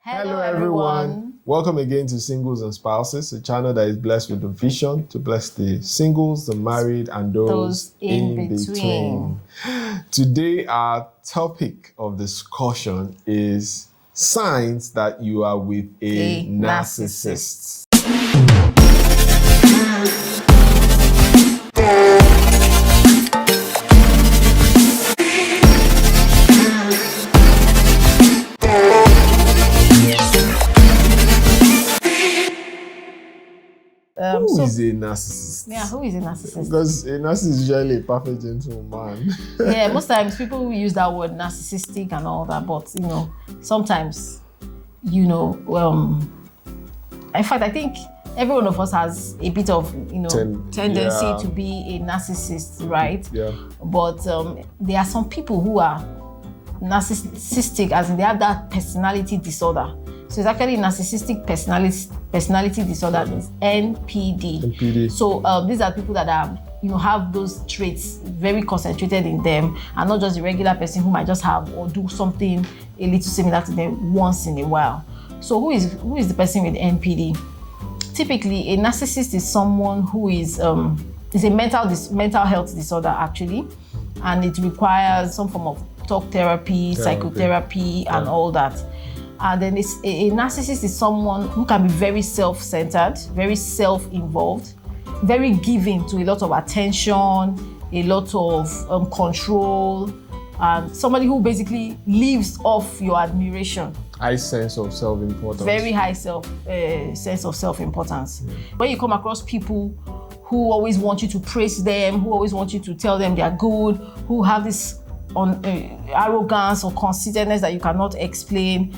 Hello everyone. Welcome again to Singles and Spouses, a channel that is blessed with the vision to bless the singles, the married, and those in between. Today, our topic of discussion is signs that you are with a narcissist. Who is a narcissist? Yeah, who is a narcissist? Because a narcissist is usually a perfect gentleman. Yeah, most times people use that word narcissistic and all that, but sometimes, in fact, I think every one of us has a bit of, tendency to be a narcissist, right? Yeah. But there are some people who are narcissistic, as in they have that personality disorder. So it's actually narcissistic personality disorder, is NPD. So these are people that are, have those traits very concentrated in them, and not just the regular person who might just have or do something a little similar to them once in a while. So who is the person with NPD? Typically, a narcissist is someone who is a mental health disorder actually, and it requires some form of talk therapy, psychotherapy, and all that. And then a narcissist is someone who can be very self-centered, very self-involved, very giving to a lot of attention, a lot of control, and somebody who basically lives off your admiration. High sense of self-importance. Very high sense of self-importance. When you come across people who always want you to praise them, who always want you to tell them they are good, who have this arrogance or conceitedness that you cannot explain,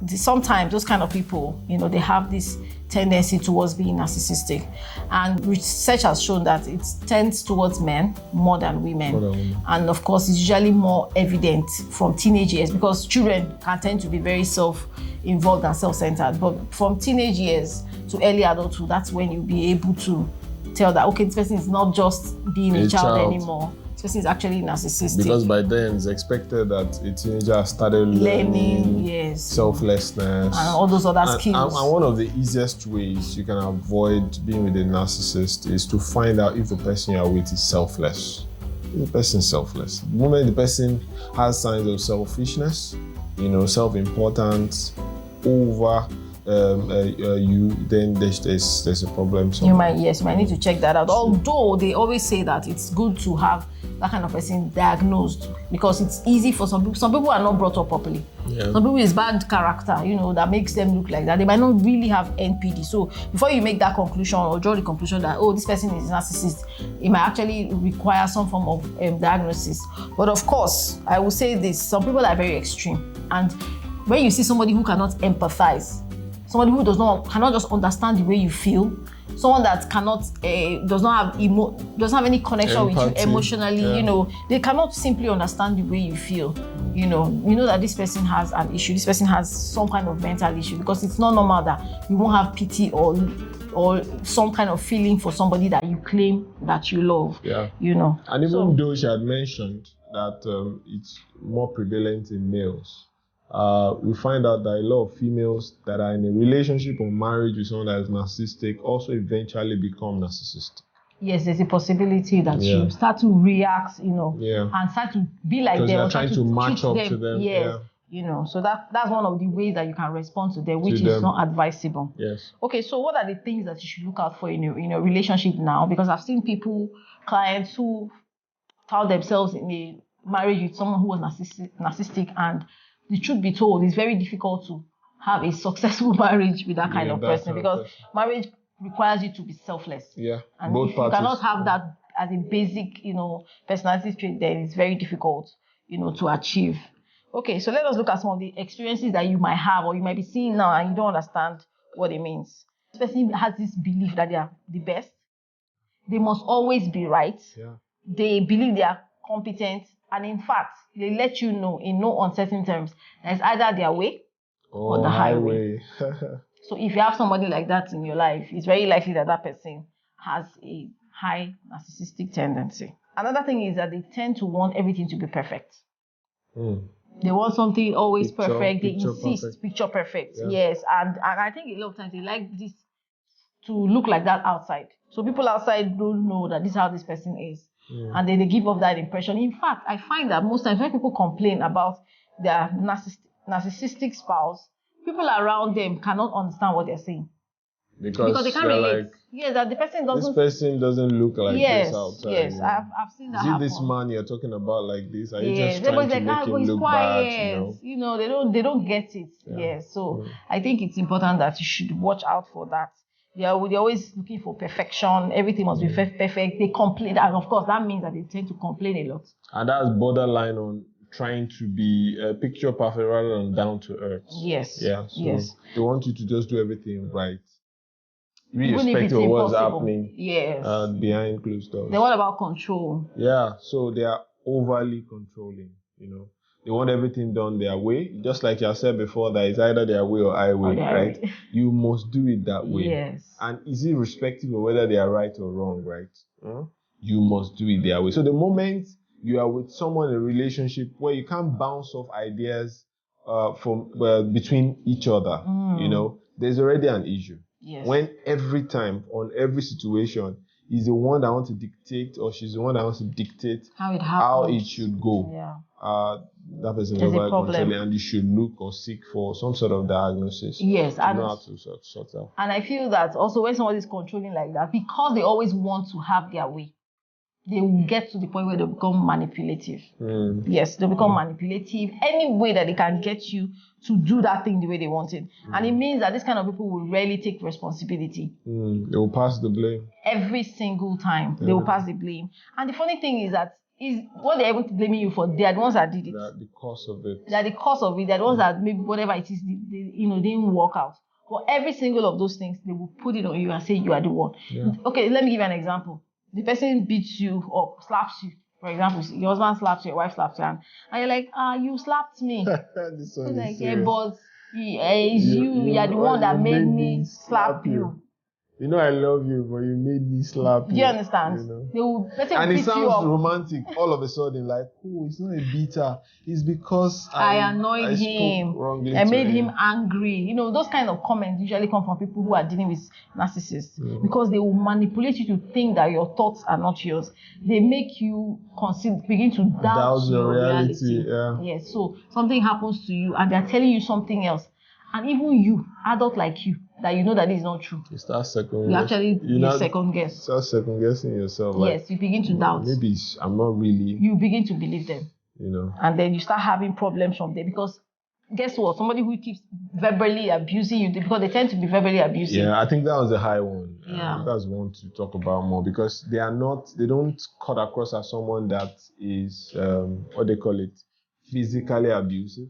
sometimes those kind of people, they have this tendency towards being narcissistic. And research has shown that it tends towards men more than women. And of course, it's usually more evident from teenage years, because children can tend to be very self-involved and self-centered. But from teenage years to early adulthood, that's when you'll be able to tell that, okay, this person is not just being a child anymore. This person is actually narcissistic. Because by then it's expected that a teenager started learning selflessness and all those other skills. And one of the easiest ways you can avoid being with a narcissist is to find out if the person you're with is selfless. If the person is selfless. The moment the person has signs of selfishness, self-importance over you, then there's a problem somewhere. You might need to check that out. Although they always say that it's good to have that kind of person diagnosed, because it's easy for some people. Some people are not brought up properly. Yeah. Some people is bad character, that makes them look like that. They might not really have NPD. So before you make that conclusion or draw the conclusion that, this person is a narcissist, it might actually require some form of diagnosis. But of course, I will say this: some people are very extreme, and when you see somebody who cannot empathize, somebody who cannot just understand the way you feel, someone that does not have any connection with you emotionally, they cannot simply understand the way you feel. You know that this person has an issue, this person has some kind of mental issue, because it's not normal that you won't have pity or some kind of feeling for somebody that you claim that you love. Yeah. And even though she had mentioned that it's more prevalent in males, we find out that a lot of females that are in a relationship or marriage with someone that is narcissistic also eventually become narcissistic. Yes, there's a possibility that you start to react, and start to be like them. Because you're trying to match up to them. Yes, so that's one of the ways that you can respond to them, which is not advisable. Yes. Okay, so what are the things that you should look out for in a relationship now? Because I've seen clients who found themselves in a marriage with someone who was narcissistic, and the truth be told, it's very difficult to have a successful marriage with that kind of person, because marriage requires you to be selfless. Yeah. And both if parties. you cannot have that as a basic, personality trait, then it's very difficult, to achieve. Okay, so let us look at some of the experiences that you might have or you might be seeing now and you don't understand what it means. This person has this belief that they are the best. They must always be right. Yeah. They believe they are competent. And in fact, they let you know in no uncertain terms that it's either their way or the highway. So if you have somebody like that in your life, it's very likely that that person has a high narcissistic tendency. Another thing is that they tend to want everything to be perfect. They want something always perfect. They picture insist perfect. picture perfect. Yeah. Yes, and I think a lot of times they like this to look like that outside. So people outside don't know that this is how this person is. And then they give off that impression. In fact, I find that most times when people complain about their narcissistic spouse, people around them cannot understand what they're saying. Because they can't relate. Like, yes, that the person doesn't. this person doesn't look like this outside. Yes, you know? I've seen that Is it happen. this man you're talking about like this? Are you Yes, just trying to everybody's make him he's look quiet. bad? You know, they don't get it. Yeah. Yes, so I think it's important that you should watch out for that. They're always looking for perfection. Everything must be perfect. They complain, and of course that means that they tend to complain a lot. And that's borderline on trying to be picture perfect rather than down to earth. Yes. Yeah. So yes. they want you to just do everything right, Even if it's irrespective of what's impossible. happening. Yes. Behind closed doors. Then what about control? Yeah. So they are overly controlling. They want everything done their way, just like I said before, that it's either their way or highway, right? You must do it that way. Yes. And is it irrespective of whether they are right or wrong, right? You must do it their way. So the moment you are with someone in a relationship where you can't bounce off ideas between each other, there's already an issue. Yes. When every time, on every situation, he's the one that wants to dictate, or she's the one that wants to dictate how it should go. Yeah. That person is over controlling, and you should look or seek for some sort of diagnosis. Yes, to know how to sort out. And I feel that also when somebody is controlling like that, because they always want to have their way, they will get to the point where they become manipulative. Yes, they become manipulative any way that they can get you to do that thing the way they want it. And it means that this kind of people will rarely take responsibility. They will pass the blame. Every single time, they will pass the blame. And the funny thing is that what they're able to blame you for, they are the ones that did it. They're the cause of it. They're the cause of it. They're the ones that maybe whatever it is, they didn't work out. For every single of those things, they will put it on you and say you are the one. Yeah. Okay, let me give you an example. The person beats you or slaps you. For example, your husband slaps you, your wife slaps you, and you're like, you slapped me. This one like, yeah, but you're the one that made me slap you. I love you, but you made me slap you. Do you understand? They will and it sounds romantic all of a sudden, like, it's not a beater. It's because I annoyed him. I made him angry. Those kind of comments usually come from people who are dealing with narcissists because they will manipulate you to think that your thoughts are not yours. They make you begin to doubt your reality. Yeah. Yes. So something happens to you and they're telling you something else. And even you, adult like you, that you know that is not true. You start second You actually second guess. Start second guessing yourself. Yes, you begin to doubt. Maybe I'm not really. You begin to believe them. And then you start having problems from there because guess what? Somebody who keeps verbally abusing you, because they tend to be verbally abusive. Yeah, I think that was a high one. Yeah. That's one to talk about more because they don't cut across as someone that is, what they call it, physically abusive.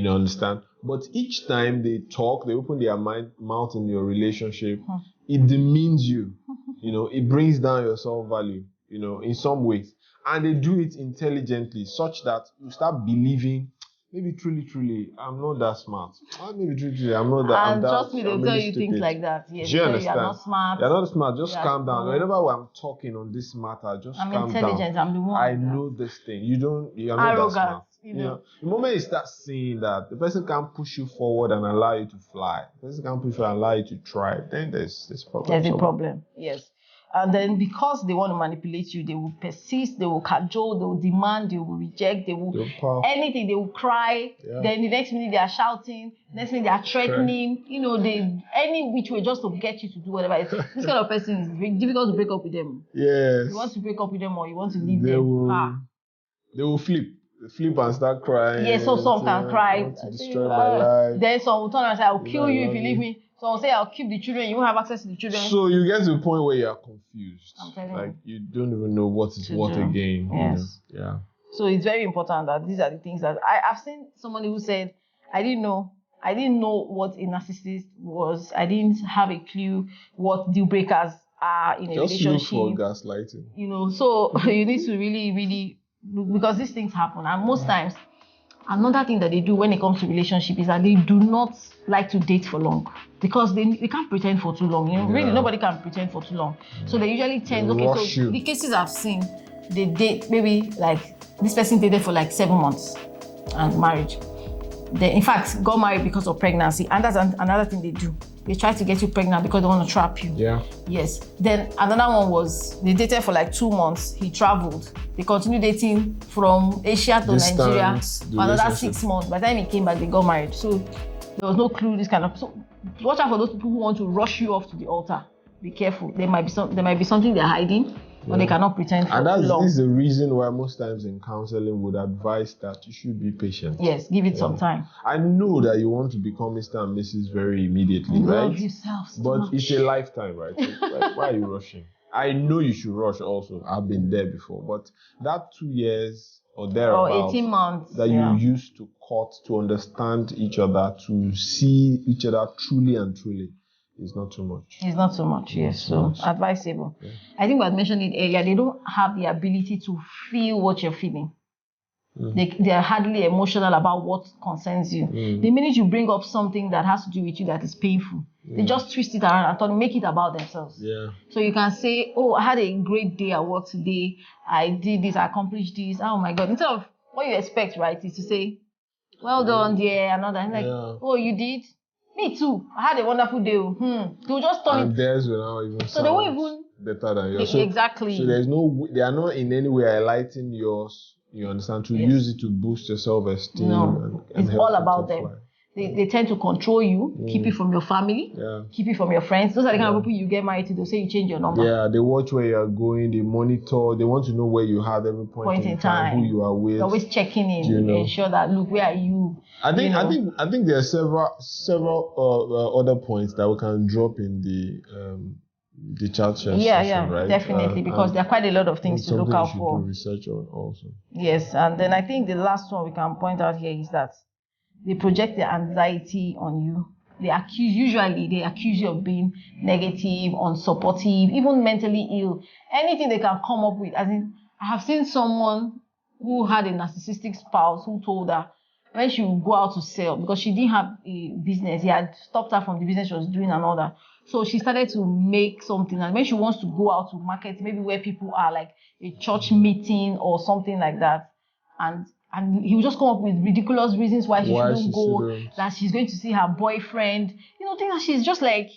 Understand? But each time they talk, they open their mouth in your relationship, it demeans you. It brings down your self-value, in some ways. And they do it intelligently, such that you start believing, maybe truly, I'm not that smart. Maybe truly, I'm not that. And trust me, they'll tell you things like that. Yes, do you understand? You're not smart. You're not smart. Just calm down. Whenever I'm talking on this matter, just calm down. I'm intelligent. I'm the one. I know this thing. You're not that smart. The moment you start seeing that the person can't push you forward and allow you to fly, the person can't push you and allow you to thrive, then there's problem. There's a problem. Yes. And then because they want to manipulate you, they will persist, they will cajole, they will demand, they will reject, they will anything, they will cry. Yeah. Then the next minute they are shouting, next minute they are threatening, any which way just to get you to do whatever. This kind of person is very difficult to break up with them. Yes. You want to break up with them or you want to leave them. They will flip and start crying. Yes, so some can cry. To destroy my life. Then some will turn and say, I'll kill you if you leave me. So I'll say, I'll keep the children. You won't have access to the children. So you get to a point where you are confused. I'm telling you. You don't even know what is what again. Yes. Yeah. So it's very important that these are the things that I've seen somebody who said, I didn't know what a narcissist was. I didn't have a clue what deal breakers are in a relationship. Just look for gaslighting. So you need to really, really look, because these things happen. And most times, another thing that they do when it comes to relationship is that they do not like to date for long because they can't pretend for too long. Really, nobody can pretend for too long. So they usually tend, the cases I've seen, they date maybe like this person dated for like 7 months. and marriage. They, in fact, got married because of pregnancy, and that's another thing they do. They try to get you pregnant because they want to trap you. Yeah. Yes. Then another one was they dated for like 2 months. He traveled. They continued dating from Asia to Nigeria for another 6 months. By the time he came back, they got married. So there was no clue. This kind of, so watch out for those people who want to rush you off to the altar. Be careful. There might be something they're hiding. Or they cannot pretend for and long. This is the reason why most times in counseling would advise that you should be patient. Yes, give it some time. I know that you want to become Mr. and Mrs. very immediately, right? Love yourself so but much. It's a lifetime, right? So, why are you rushing? I know you should rush also. I've been there before. But that 2 years or thereabouts, or 18 months that you used to court to understand each other, to see each other truly and truly, it's not too much. It's not too much, yes. So advisable. Yeah. I think we had mentioned it earlier. They don't have the ability to feel what you're feeling. They are hardly emotional about what concerns you. The minute you bring up something that has to do with you that is painful, they just twist it around and make it about themselves. Yeah. So you can say, oh, I had a great day at work today. I did this, I accomplished this. Oh my God. Instead of what you expect, right, is to say, well done, dear, and all that. And like, oh, you did? Me too. I had a wonderful day. They'll just turn and theirs will now even so they won't even better than yours. So, exactly. So there's no, they are not in any way highlighting yours. You understand, to use it to boost your self-esteem. No, and it's all about them. They tend to control you, keep you from your family, keep you from your friends. Those are the kind of people you get married to. They'll say you change your number. Yeah, they watch where you are going. They monitor. They want to know where you have every point in time, who you are with. They're always checking in, ensure that look, where are you? I think there are several other points that we can drop in the chat session. Yeah, right? Definitely, because there are quite a lot of things to look out for. Do research on also. Yes, and then I think the last one we can point out here is that they project their anxiety on you. They accuse you of being negative, unsupportive, even mentally ill. Anything they can come up with. As in, I have seen someone who had a narcissistic spouse who told her when she would go out to sell, because she didn't have a business, he had stopped her from the business she was doing and all that. So she started to make something, and when she wants to go out to market, maybe where people are, like a church meeting or something like that, and he will just come up with ridiculous reasons why she shouldn't go, that she's going to see her boyfriend, things that she's just like,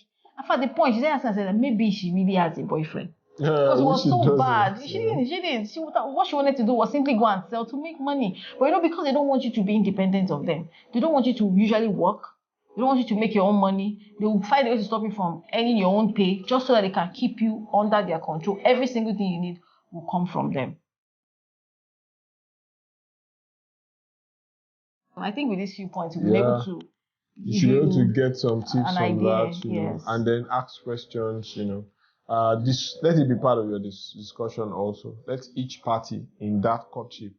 at the point, she said that maybe she really has a boyfriend. Because it was so bad. She didn't. What she wanted to do was simply go and sell to make money. But because they don't want you to be independent of them. They don't want you to usually work. They don't want you to make your own money. They will find a way to stop you from earning your own pay just so that they can keep you under their control. Every single thing you need will come from them. I think with these few points, we'll be able to... You should be able to get some tips on that, know, and then ask questions, let it be part of your discussion also. Let each party in that courtship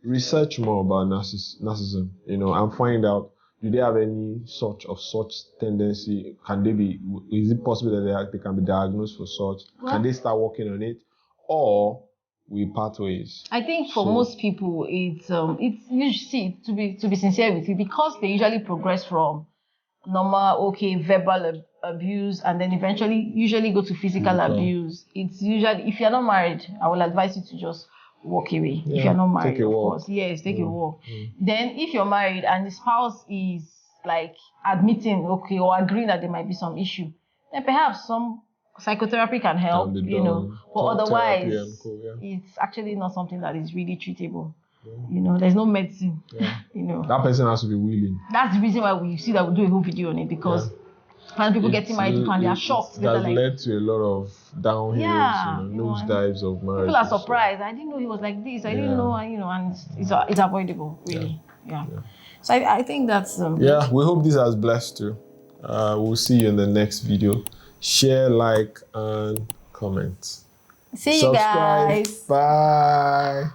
research more about narcissism, and find out, do they have any such tendency? Is it possible that they can be diagnosed for such? Can they start working on it? Or we part ways? I think for most people, it's usually, to be sincere with you, because they usually progress from normal, verbal abuse, and then usually go to physical abuse. It's usually, if you're not married, I will advise you to just walk away. If you're not married, of course. Yes, take a walk. Then if you're married and the spouse is like admitting, or agreeing that there might be some issue, then perhaps some psychotherapy can help, but otherwise, it's actually not something that is really treatable. There's no medicine. That person has to be willing. That's the reason why we see that we do a whole video on it, because when people getting married and they are shocked. That led to a lot of downhills, nosedives of marriage. People are surprised. I didn't know he was like this. I didn't know, and it's avoidable, really. Yeah. So I think that's... we hope this has blessed you. We'll see you in the next video. Share, like, and comment. See you guys. Bye.